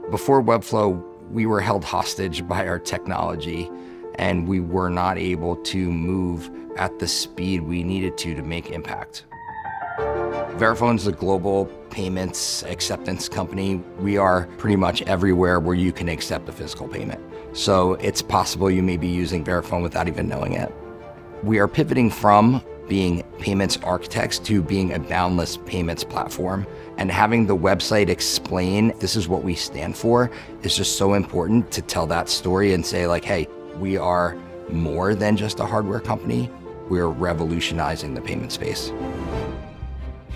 Before Webflow, we were held hostage by our technology, and we were not able to move at the speed we needed to make impact. Verifone is a global payments acceptance company. We are pretty much everywhere where you can accept a physical payment. So it's possible you may be using Verifone without even knowing it. We are pivoting from being payments architects to being a boundless payments platform. And having the website explain this is what we stand for is just so important to tell that story and say like, hey, we are more than just a hardware company. We're revolutionizing the payment space.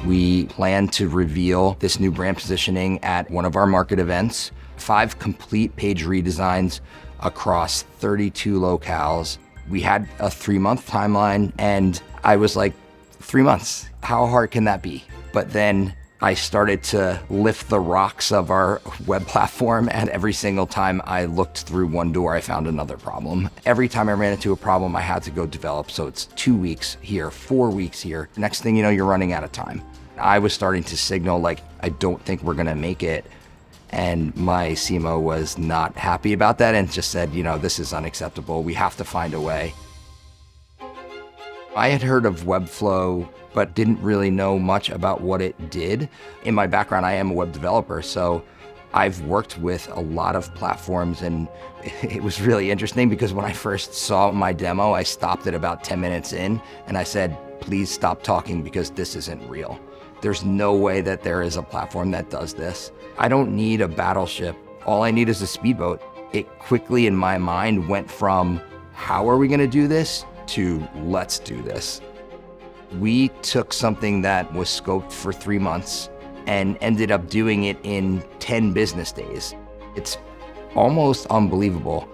We plan to reveal this new brand positioning at one of our market events, 5 complete page redesigns across 32 locales. We had a 3-month timeline, and I was like, 3 months, how hard can that be? But then I started to lift the rocks of our web platform, and every single time I looked through one door, I found another problem. Every time I ran into a problem, I had to go develop. So it's 2 weeks here, 4 weeks here. Next thing you know, you're running out of time. I was starting to signal like, I don't think we're gonna make it. And my CMO was not happy about that and just said, this is unacceptable. We have to find a way. I had heard of Webflow, but didn't really know much about what it did. In my background, I am a web developer, so I've worked with a lot of platforms, and it was really interesting because when I first saw my demo, I stopped at about 10 minutes in and I said, please stop talking because this isn't real. There's no way that there is a platform that does this. I don't need a battleship. All I need is a speedboat. It quickly in my mind went from how are we gonna do this to let's do this. We took something that was scoped for 3 months and ended up doing it in 10 business days. It's almost unbelievable.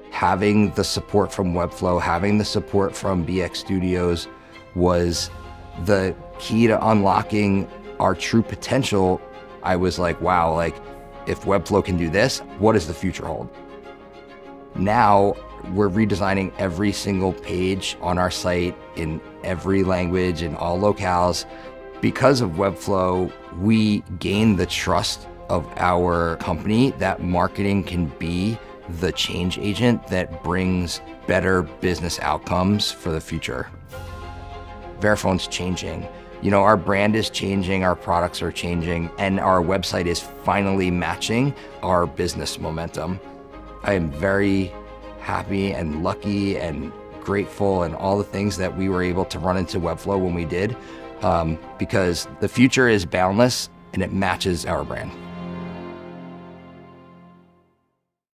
Having the support from Webflow, having the support from BX Studios was the key to unlocking our true potential. I was like, wow, like if Webflow can do this, what does the future hold? Now we're redesigning every single page on our site in every language, in all locales. Because of Webflow, we gain the trust of our company that marketing can be the change agent that brings better business outcomes for the future. Verifone's changing. Our brand is changing, our products are changing, and our website is finally matching our business momentum. I am very happy and lucky and grateful and all the things that we were able to run into Webflow when we did, because the future is boundless and it matches our brand.